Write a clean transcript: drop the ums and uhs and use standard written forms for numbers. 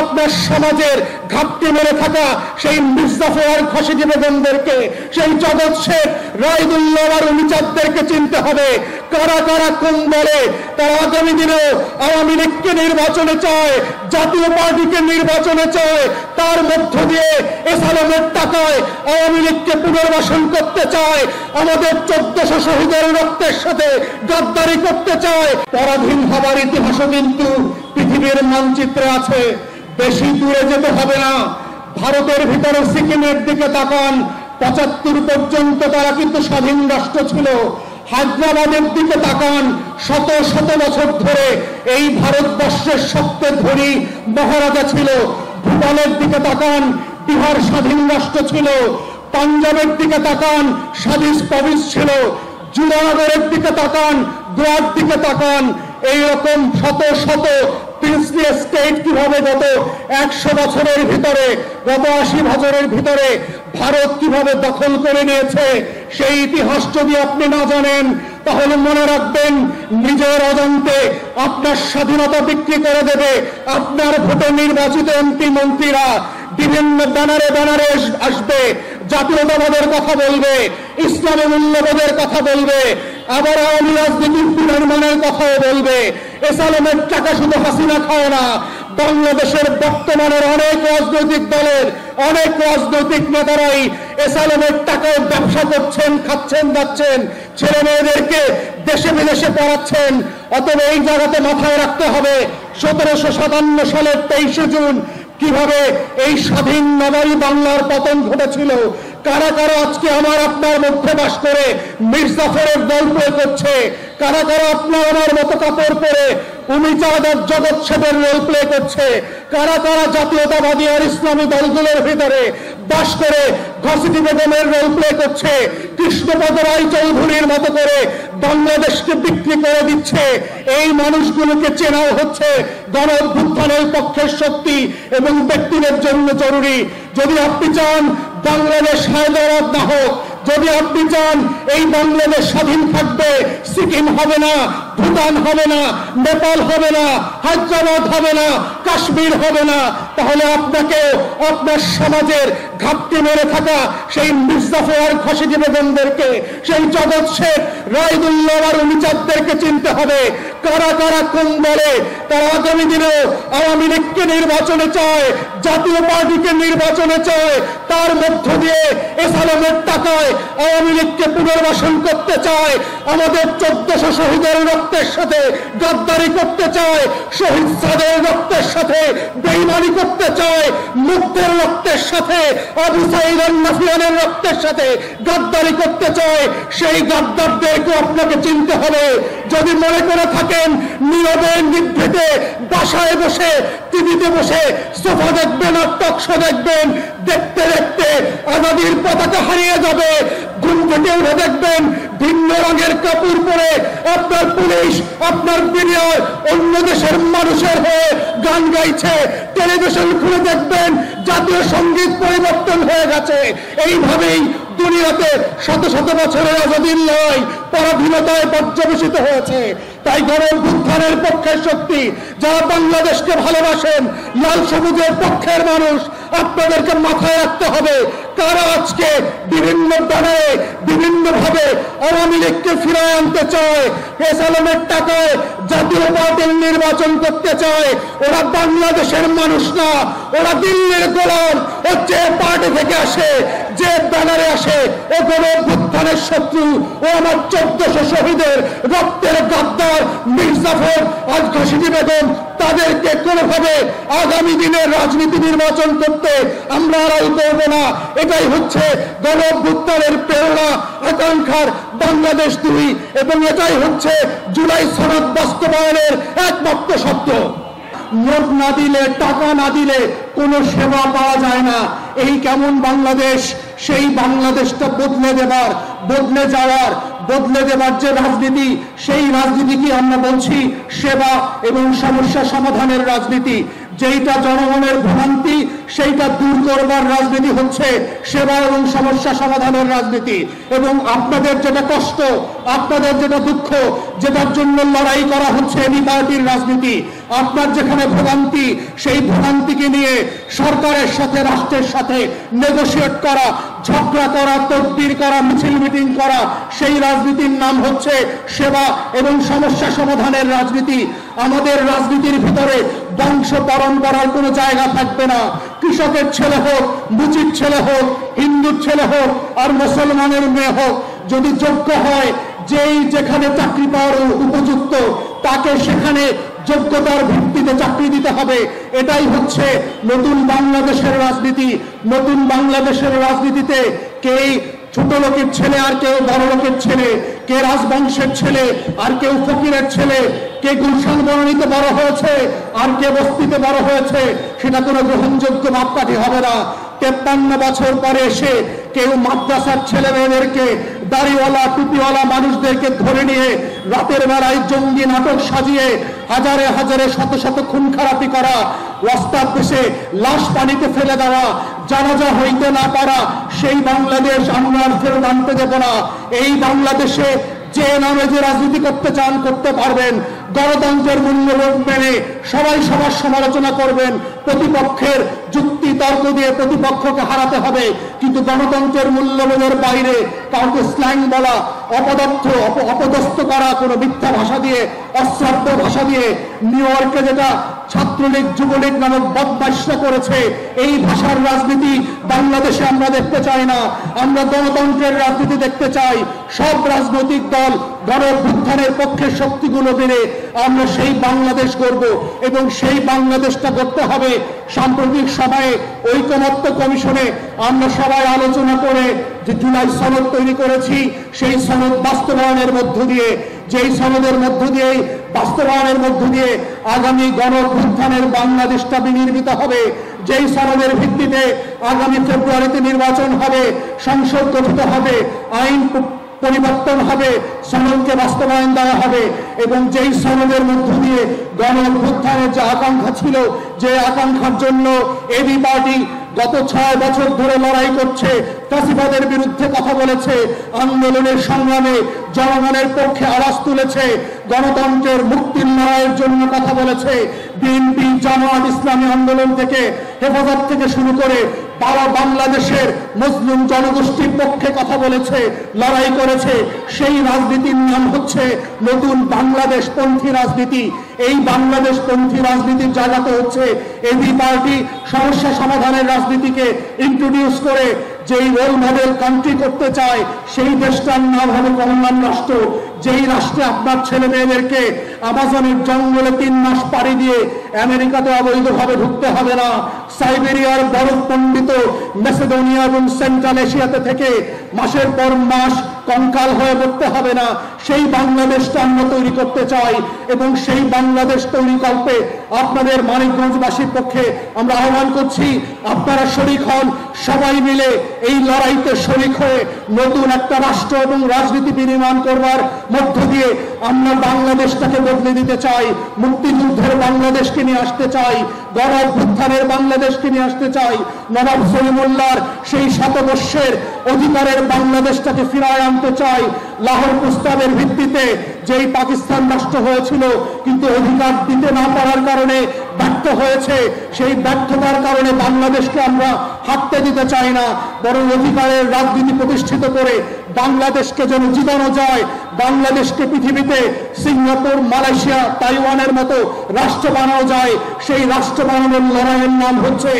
আপনার সমাজের ঘাপটি মেরে থাকা সেই মির্জাফর খসিজি বেগমদেরকে, সেই জগৎ শেখ, রায়দুল্লাহ আর উমিচাঁদদেরকে চিনতে হবে। কারা কারা কোন দলে, তারা আগামী দিনে আওয়ামী লীগকে নির্বাচনে চায়, জাতীয় পার্টিকে নির্বাচনে চায়, তার মধ্য দিয়ে এসালামের টাকায় আওয়ামী লীগকে পুনর্বাসন করতে চায়, আমাদের 1400 শহীদের রক্তের সাথে গাদ্দারি করতে চায়। পরাধীন হবার ইতিহাসও কিন্তু পৃথিবীর মানচিত্রে আছে। বেশি দূরে যেতে হবে না, ভারতের ভিতরে সিকিমের দিকে তাকান, 75 পর্যন্ত তারা কিন্তু স্বাধীন রাষ্ট্র ছিল। হায়দ্রাবাদের দিকে তাকান, শত শত বছর ধরে এই ভারতবর্ষের সবচেয়ে ধনী মহারাজা ছিল। ভুটানের দিকে তাকান, বিহার স্বাধীন রাষ্ট্র ছিল। পাঞ্জাবের দিকে তাকান, স্বাধীন প্রভিন্স ছিল। জুনাগড়ের দিকে তাকান, গোয়ার দিকে তাকান। এইরকম শত শত প্রিন্সলি স্টেট কিভাবে গত 100 বছরের ভিতরে, গত 80 বছরের ভিতরে ভারত কিভাবে দখল করে নিয়েছে, সেই ইতিহাস যদি আপনি না জানেন তাহলে মনে রাখবেন নিজের অজান্তে আপনার স্বাধীনতা বিক্রি করে দেবে আপনার ভোটে নির্বাচিত এমপি মন্ত্রীরা। বিভিন্ন ব্যানারে ব্যানারে আসবে, জাতীয়তাবাদের কথা বলবে, ইসলামী মূল্যবোধের কথা বলবে, আবার আওয়ামী রাজনীতির পুনর্নির্মাণের কথাও বলবে। এসালামের টাকা শুধু হাসিনা খায় না, বাংলাদেশের বর্তমানের অনেক রাজনৈতিক দলের অনেক রাজনৈতিক নেতারাই এসালামের টাকায় ব্যবসা করছেন, খাচ্ছেন, যাচ্ছেন, ছেলে মেয়েদেরকে দেশে বিদেশে পড়াচ্ছেন। অতএব এই জায়গাতে মাথায় রাখতে হবে 1757 সালের 23 জুন কিভাবে এই স্বাধীন নবাবী বাংলার পতন ঘটেছিল। কারা কারা আজকে আমার আপনার মধ্যে বাস করে মির্জাফরের দল প্রয়োগ করছে, কারা কারা আপনার আমার মতো কাপড় পরে উমিচাঁদ আর জগৎ শেখের রোল প্লে করছে, কারা কারা জাতীয়তাবাদী আর ইসলামী দলগুলোর ভিতরে বাস করে খসিজি বেগমের রোল প্লে করছে, কৃষ্ণপদ রায় চৌধুরীর মতো করে বাংলাদেশকে বিক্রি করে দিচ্ছে। এই মানুষগুলোকে চেনাও হচ্ছে গণ অভ্যুত্থানের পক্ষের শক্তি এবং ব্যক্তিদের জন্য জরুরি। যদি আপনি চান বাংলাদেশ হায়দ্রাবাদ না হোক, যদি আপনি চান এই বাংলাদেশ স্বাধীন থাকবে, সিকিম হবে না, ভুটান হবে না, নেপাল হবে না, হায়দ্রাবাদ হবে না, কাশ্মীর হবে না, তাহলে আপনাকে আপনার সমাজের ঘাপটি মেরে থাকা সেই মির্জাফর খসিজি বেগমদেরকে, সেই জগৎ শেখ, রায়দুল্লাহ আর উমিচাঁদদেরকে চিনতে হবে। কারা কারা কোন দলে, তারা আগামী দিনে আওয়ামী লীগকে নির্বাচনে চায়, জাতীয় পার্টিকে নির্বাচনে চায়, তার মধ্য দিয়ে এসালামের টাকায় আওয়ামী লীগকে পুনর্বাসন করতে চায়, আমাদের 1400 শহীদের রক্তের সাথে গাদ্দারি করতে চায়, শহীদ সাদের রক্তের সাথে বেঈমানি করতে চায়, মুগ্ধের রক্তের সাথে, আবু সাঈদ আল-নাফিয়ানের রক্তের সাথে গাদ্দারি করতে চায়। সেই গাদ্দারদেরকে আপনাকে চিনতে হবে। যদি মনে করে থাকেন নীরবে নিভৃতে বাসায় বসে টিভিতে বসে সোফা দেখবেন আর টকশো দেখবেন, দেখতে দেখতে আজাদির পতাকা হারিয়ে যাবে। ঘুম থেকে উঠে দেখবেন ভিন্ন রঙের কাপড় পরে আপনার পুলিশ, আপনার বিডিআর অন্য দেশের মানুষের হয়ে গান গাইছে। টেলিভিশন খুলে দেখবেন জাতীয় সঙ্গীত পরিবর্তন হয়ে গেছে। এইভাবেই দুনিয়াতে শত শত বছরের আজাদির লড়াই পরাধীনতায় পর্যবেসিত হয়েছে। তাই গণ অভ্যুত্থানের পক্ষের শক্তি যারা বাংলাদেশকে ভালোবাসেন, লাল সবুজের পক্ষের মানুষ, আপনাদেরকে মাথায় রাখতে হবে কারা আজকে বিভিন্ন ব্যানারে বিভিন্ন ভাবে আওয়ামী লীগকে ফিরিয়ে আনতে চায়, এসালামের টাকায় জাতীয় পার্টির নির্বাচন করতে চায়। ওরা বাংলাদেশের মানুষ না, ওরা দিল্লির গোলাম। ও যে পার্টি থেকে আসে, যে ব্যানারে আসে, ও গণ অভ্যুত্থানের শত্রু। ও আমার 1400 শহীদের রক্তের গাদ্দার মির্জাফর আর খসিজি বেগম। তাদেরকে কোনোভাবে আগামী দিনের রাজনীতি নির্বাচন করতে আমরা আড়াল করব না। এটাই হচ্ছে গণ অভ্যুত্থানের প্রেরণা, আকাঙ্ক্ষার বাংলাদেশ 2, এবং এটাই হচ্ছে জুলাই সনদ বাস্তবায়নের একমাত্র শব্দ। নোট না দিলে, টাকা না দিলে কোনো সেবা পাওয়া যায় না। এই কেমন বাংলাদেশ, সেই বাংলাদেশটা বদলে দেবার যে রাজনীতি, সেই রাজনীতি কি আমরা বলছি সেবা এবং সমস্যা সমাধানের রাজনীতি। যেইটা জনগণের ভ্রান্তি সেইটা দূর করবার রাজনীতি হচ্ছে সেবা এবং সমস্যা সমাধানের রাজনীতি। এবং আপনাদের যেটা কষ্ট, আপনাদের যেটা দুঃখ, যেটার জন্য লড়াই করা হচ্ছে এই পার্টির রাজনীতি, আপনার যেখানে ভোগান্তি, সেই ভোগান্তিকে নিয়ে সরকারের সাথে, রাষ্ট্রের সাথে নেগোশিয়েট করা, ঝগড়া করা, তদবির করা, মিছিল মিটিং করা, সেই রাজনীতির নাম হচ্ছে সেবা এবং সমস্যা সমাধানের রাজনীতি। আমাদের রাজনীতির ভিতরে বংশ পরম্পরার কোনো জায়গা থাকবে না। কৃষকের ছেলে হোক, মুচির ছেলে হোক, হিন্দুর ছেলে হোক আর মুসলমানের মেয়ে হোক, যদি যোগ্য হয়, যেই যেখানে চাকরি পাওয়ার উপযুক্ত, তাকে সেখানে যোগ্যতার ভিত্তিতে চাকরি দিতে হবে। এটাই হচ্ছে নতুন বাংলাদেশের রাজনীতি। নতুন বাংলাদেশের রাজনীতিতে কে ছোট লোকের ছেলে আর কেউ বড় লোকের ছেলে, কে রাজবংশের ছেলে আর কেউ ফকিরের ছেলে, কে গুলশান বনানীতে বড় হয়েছে আর কে বস্তিতে বড় হয়েছে, সেটা কোনো গ্রহণযোগ্য মাপকাঠি হবে না। 53 বছর পরে এসে কেউ মাদ্রাসার ছেলে মেয়েদেরকে, দাড়িওয়ালা টুপিওয়ালা মানুষদেরকে ধরে নিয়ে রাতের বেলায় জঙ্গি নাটক সাজিয়ে হাজারে হাজারে শত শত খুন খারাপি করা, রাস্তার দেশে লাশ পানিতে ফেলে দেওয়া, জানাজা হইতে না পারা, সেই বাংলাদেশ আমরা ফেরত আনতে দেব না। এই বাংলাদেশে যে নামে যে রাজনীতি করতে চান করতে পারবেন। গণতন্ত্রের মূল্যবোধ মেনে সবাই সবার সমালোচনা করবেন, প্রতিপক্ষের যুক্তি তর্ক দিয়ে প্রতিপক্ষকে হারাতে হবে, কিন্তু গণতন্ত্রের মূল্যবোধের বাইরে কাউকে স্ল্যাং বলা, অপদস্থ করা, কোনো মিথ্যা ভাষা দিয়ে, অশ্রাব্য ভাষা দিয়ে, নিউ ইয়র্কে যেটা ছাত্রলীগ যুবলীগ নামক বদমাইশরা করেছে, এই ভাষার রাজনীতি বাংলাদেশে আমরা দেখতে চাই না। আমরা গণতন্ত্রের রাজনীতি দেখতে চাই। সব রাজনৈতিক দল গণ-অভ্যুত্থানের পক্ষের শক্তিগুলো মিলে আমরা সেই বাংলাদেশ গড়ব এবং সেই বাংলাদেশটা করতে হবে। সাম্প্রতিক সময়ে ঐকমত্য কমিশনে আমরা সবাই আলোচনা করে যে জুলাই সনদ তৈরি করেছি, সেই সনদ বাস্তবায়নের মধ্য দিয়ে, যেই সনদের মধ্য দিয়ে, বাস্তবায়নের মধ্য দিয়ে আগামী গণ-অভ্যুত্থানের বাংলাদেশটা বিনির্মিত হবে। যেই সনদের ভিত্তিতে আগামী ফেব্রুয়ারিতে নির্বাচন হবে, সংসদ গঠিত হবে, আইন পরিবর্তন হবে, সনদকে বাস্তবায়ন দেওয়া হবে এবং যেই সনদের মধ্য দিয়ে গণ-অভ্যুত্থানের যে আকাঙ্ক্ষা ছিল, যে আকাঙ্ক্ষার জন্য এবি পার্টি গত 6 বছর ধরে লড়াই করছে, ফ্যাসিবাদের বিরুদ্ধে কথা বলেছে, আন্দোলনের সংগ্রামে জনগণের পক্ষে আওয়াজ তুলেছে, গণতন্ত্রের মুক্তির লড়াইয়ের জন্য কথা বলেছে, বিএনপি, জামায়াত ইসলামী আন্দোলন থেকে, হেফাজত থেকে শুরু করে বাংলাদেশের মুসলিম জনগোষ্ঠীর পক্ষে কথা বলেছে, লড়াই করেছে। সেই রাজনীতির নাম হচ্ছে নতুন বাংলাদেশ পন্থী রাজনীতি। এই বাংলাদেশ পন্থী রাজনীতির জায়গাতে হচ্ছে এবি পার্টি সমস্যা সমাধানের রাজনীতিকে ইন্ট্রোডিউস করে যেই রোল মডেল কান্ট্রি করতে চায়, সেই দেশটার নাম হবে কমনওয়েলথ রাষ্ট্র। যেই রাষ্ট্রে আপনার ছেলে মেয়েদেরকে আমাজনের জঙ্গলে 3 মাস পাড়ি দিয়ে আমেরিকাতে অবৈধভাবে ঢুকতে হবে না, সাইবেরিয়ার বরফ পণ্ডিত মেসিডোনিয়া এবং সেন্ট্রাল এশিয়াতে থেকে মাসের পর মাস কঙ্কাল হয়ে পড়তে হবে না, সেই বাংলাদেশটা আমরা তৈরি করতে চাই এবং সেই বাংলাদেশ তৈরি কল্পে আপনাদের মানিকগঞ্জবাসীর পক্ষে আমরা আহ্বান করছি, আপনারা শরিক হন। সবাই মিলে এই লড়াইতে শরিক হয়ে নতুন একটা রাষ্ট্র এবং রাজনীতি বিনির্মাণ করবার মধ্য দিয়ে আমরা বাংলাদেশটাকে বদলে দিতে চাই। মুক্তিযুদ্ধের বাংলাদেশকে নিয়ে আসতে চাই, গণ-অভ্যুত্থানের বাংলাদেশকে নিয়ে আসতে চাই, নবাব সলিমুল্লাহর সেই শতবর্ষের অধিকারের বাংলাদেশটাকে ফিরায় আনতে চাই। লাহোর প্রস্তাবের ভিত্তিতে যেই পাকিস্তান রাষ্ট্র হয়েছিল কিন্তু অধিকার দিতে না পারার কারণে ব্যর্থ হয়েছে, সেই ব্যর্থতার কারণে বাংলাদেশকে আমরা হাঁটতে দিতে চাই না, বরং অধিকারের রাজনীতি প্রতিষ্ঠিত করে বাংলাদেশকে যেন জিতানো যায়, বাংলাদেশকে পৃথিবীতে সিঙ্গাপুর, মালয়েশিয়া, তাইওয়ানের মতো রাষ্ট্র বানানো যায়। সেই রাষ্ট্র বানানোর লড়াইয়ের নাম হচ্ছে